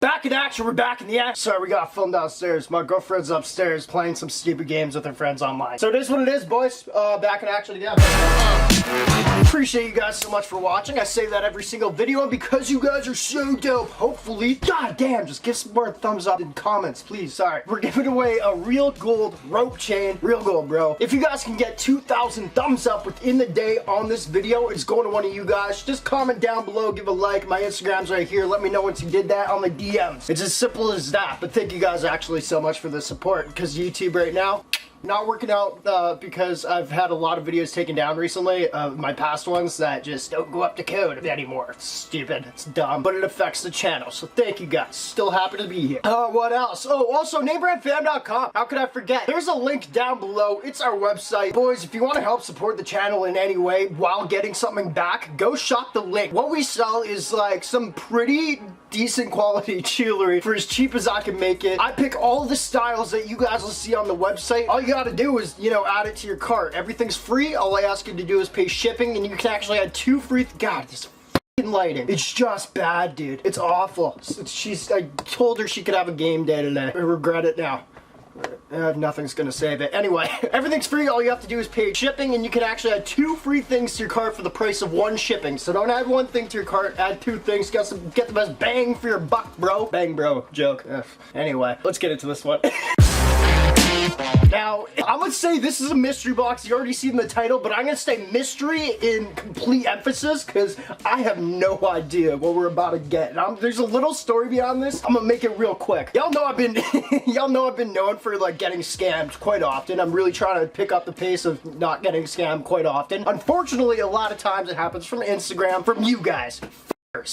Back in action, we're back in the action. Sorry, we got filmed downstairs. My girlfriend's upstairs playing some stupid games with her friends online. So it is what it is, boys. Back in action again. Appreciate you guys so much for watching. I say that every single video, and because you guys are so dope, hopefully, god damn, just give some more thumbs up in comments, please. Sorry. We're giving away a real gold rope chain. Real gold, bro. If you guys can get 2,000 thumbs up within the day on this video, it's going to one of you guys. Just comment down below, give a like. My Instagram's right here. Let me know once you did that on the DMs. It's as simple as that. But thank you guys actually so much for the support, because YouTube right now, not working out because I've had a lot of videos taken down recently, my past ones that just don't go up to code anymore. It's stupid, it's dumb, but it affects the channel, so thank you guys. Still happy to be here. What else? Oh, also NameBranFam.com. How could I forget? There's a link down below. It's our website. Boys, if you want to help support the channel in any way while getting something back, go shop the link. What we sell is like some pretty decent quality jewelry for as cheap as I can make it. I pick all the styles that you guys will see on the website. All you gotta do is, you know, add it to your cart. Everyth's free. All I ask you to do is pay shipping, and you can actually add 2 free. God, this f***ing lighting. It's just bad, dude. It's awful. I told her she could have a game day today. I regret it now. Nothing's gonna save it. Anyway, everything's free. All you have to do is pay shipping, and you can actually add 2 free things to your cart for the price of 1 shipping. So don't add 1 thing to your cart, add 2 things. Get the best bang for your buck, bro. Bang, bro. Joke. Anyway, let's get into this one. Now, I'm gonna say this is a mystery box. You already seen the title, but I'm gonna say mystery in complete emphasis because I have no idea what we're about to get. There's a little story beyond this. I'm gonna make it real quick. Y'all know I've been, known for like getting scammed quite often. I'm really trying to pick up the pace of not getting scammed quite often. Unfortunately, a lot of times it happens from Instagram, from you guys.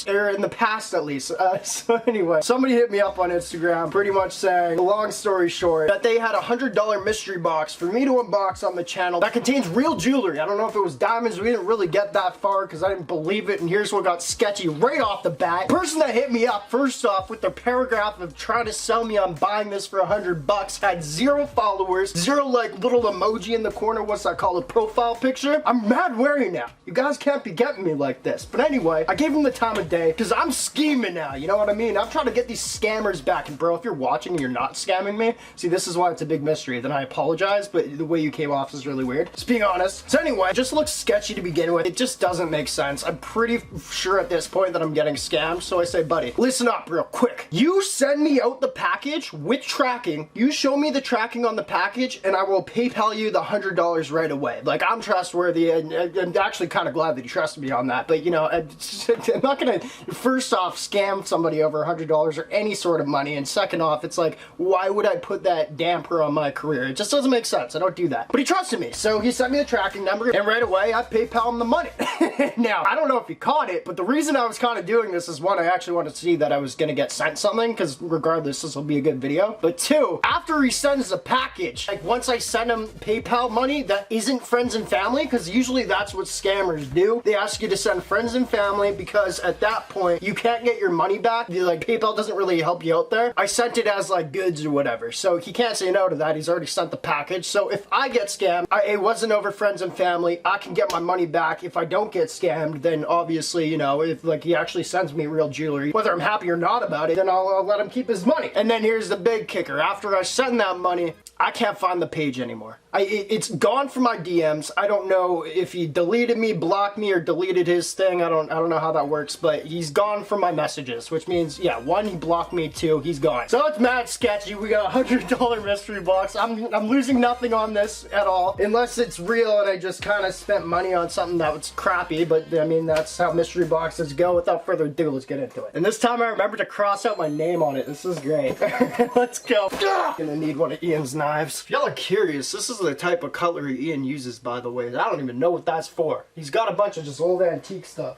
Or in the past at least. So anyway, somebody hit me up on Instagram pretty much saying, long story short, that they had a $100 mystery box for me to unbox on the channel that contains real jewelry. I don't know if it was diamonds. We didn't really get that far because I didn't believe it, and here's what got sketchy right off the bat. Person that hit me up first off with their paragraph of trying to sell me on buying this for $100 had 0 followers, 0 like little emoji in the corner. What's that called? A profile picture. I'm mad wary now. You guys can't be getting me like this. But anyway, I gave him the time of day because I'm scheming now, you know what I mean? I'm trying to get these scammers back, and bro, if you're watching and you're not scamming me, see, this is why it's a big mystery. Then I apologize, but the way you came off is really weird, just being honest. So anyway, it just looks sketchy to begin with. It just doesn't make sense. I'm pretty sure at this point that I'm getting scammed, so I say, buddy, listen up real quick. You send me out the package with tracking, you show me the tracking on the package, and I will PayPal you the $100 right away. Like, I'm trustworthy, and I'm actually kind of glad that you trusted me on that, but you know, I'm not gonna first off scam somebody over $100 or any sort of money, and second off, it's like, why would I put that damper on my career? It just doesn't make sense. I don't do that. But he trusted me, so he sent me the tracking number, and right away I PayPal him the money. Now, I don't know if he caught it, but the reason I was kind of doing this is, 1, I actually wanted to see that I was gonna get sent something, because regardless, this will be a good video. But 2, after he sends the package, like once I send him PayPal money that isn't friends and family, because usually that's what scammers do. They ask you to send friends and family because at that point you can't get your money back. Like, PayPal doesn't really help you out there. I sent it as like goods or whatever, so he can't say no to that. He's already sent the package. So if I get scammed, it wasn't over friends and family, I can get my money back. If I don't get scammed, then obviously, you know, if like he actually sends me real jewelry, whether I'm happy or not about it, then I'll let him keep his money. And then here's the big kicker. After I send that money, I can't find the page anymore. It's gone from my DMs. I don't know if he deleted me, blocked me, or deleted his thing. I don't know how that works, but he's gone from my messages, which means, yeah, 1, he blocked me, 2, he's gone. So it's mad sketchy. We got a $100 mystery box. I'm losing nothing on this at all, unless it's real and I just kind of spent money on something that was crappy, but I mean, that's how mystery boxes go. Without further ado, let's get into it. And this time I remember to cross out my name on it. This is great. Let's go. Gonna need one of Ian's knives. If y'all are curious, this is the type of cutlery Ian uses, by the way. I don't even know what that's for. He's got a bunch of just old antique stuff.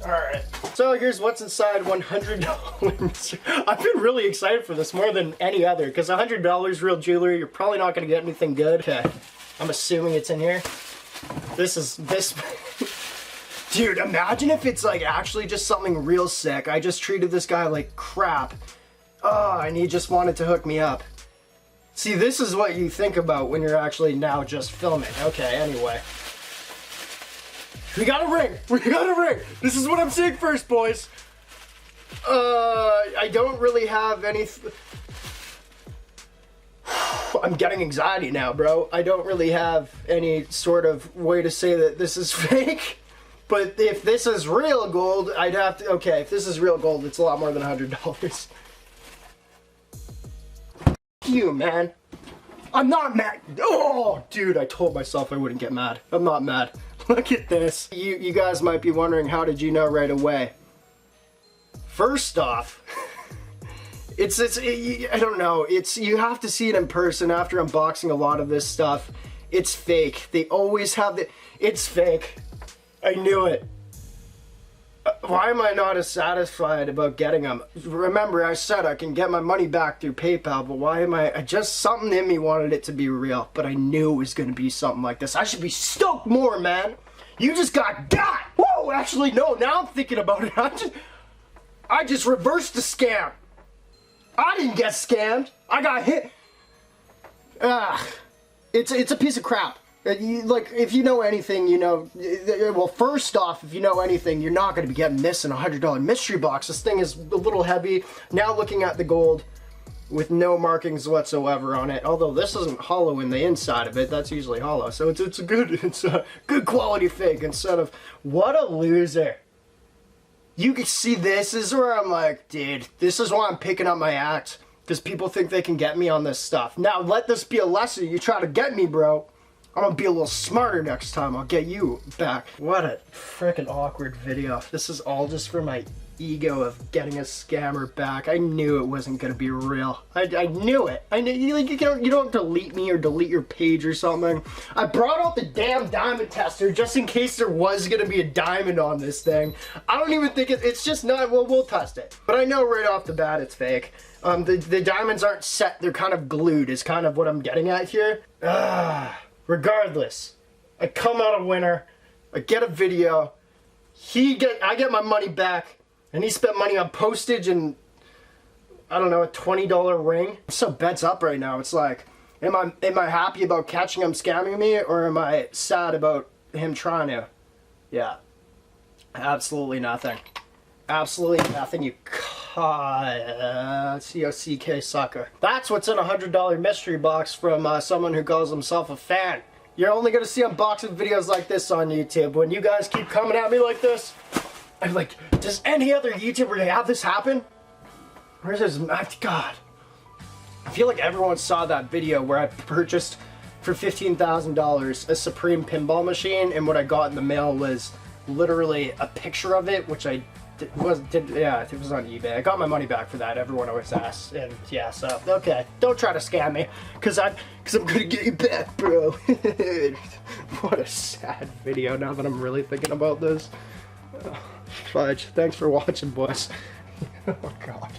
Alright, so here's what's inside $100. I've been really excited for this more than any other, because $100 real jewelry, you're probably not going to get anything good. Okay, I'm assuming it's in here. This. Dude, imagine if it's like actually just something real sick. I just treated this guy like crap. Oh, and he just wanted to hook me up. See, this is what you think about when you're actually now just filming. Okay, anyway. We got a ring! We got a ring! This is what I'm seeing first, boys! I don't really have any... I'm getting anxiety now, bro. I don't really have any sort of way to say that this is fake. But if this is real gold, I'd have to... Okay, if this is real gold, it's a lot more than $100. You, man. I'm not mad. Oh, dude, I told myself I wouldn't get mad. I'm not mad. Look at this. You guys might be wondering, how did you know right away? First off... I don't know, you have to see it in person after unboxing a lot of this stuff. It's fake. They always have it's fake. I knew it. Why am I not as satisfied about getting them? Remember, I said I can get my money back through PayPal, but why am I something in me wanted it to be real, but I knew it was going to be something like this. I should be stoked more, man. You just got. Whoa, actually, no, now I'm thinking about it. I just reversed the scam. I didn't get scammed. I got hit. It's a piece of crap. Like, if you know anything, you know... Well, first off, if you know anything, you're not going to be getting this in a $100 mystery box. This thing is a little heavy. Now looking at the gold with no markings whatsoever on it. Although this isn't hollow in the inside of it. That's usually hollow. So it's a good quality fake instead of... What a loser. You can see this is where I'm like, dude, this is why I'm picking up my act. Because people think they can get me on this stuff. Now, let this be a lesson. You try to get me, bro. I'm going to be a little smarter next time. I'll get you back. What a freaking awkward video. This is all just for my ego of getting a scammer back. I knew it wasn't going to be real. I knew it. I knew, you don't delete me or delete your page or something. I brought out the damn diamond tester just in case there was going to be a diamond on this thing. I don't even think it's just not, well, we'll test it. But I know right off the bat it's fake. The diamonds aren't set, they're kind of glued is kind of what I'm getting at here. Regardless, I come out a winner, I get a video, I get my money back, and he spent money on postage and, I don't know, a $20 ring. I'm so bent up right now. It's like, am I happy about catching him scamming me, or am I sad about him trying to? Yeah, absolutely nothing. Absolutely nothing, you C-O-C-K sucker. That's what's in a $100 mystery box from someone who calls himself a fan. You're only gonna see unboxing videos like this on YouTube. When you guys keep coming at me like this, I'm like, does any other YouTuber have this happen? Where's this? God. I feel like everyone saw that video where I purchased for $15,000 a Supreme pinball machine, and what I got in the mail was literally a picture of it, which it was on eBay. I got my money back for that. Everyone always asks, and yeah, so okay, don't try to scam me, cause I'm gonna get you back, bro. What a sad video. Now that I'm really thinking about this. Fudge. Thanks for watching, boys. Oh God.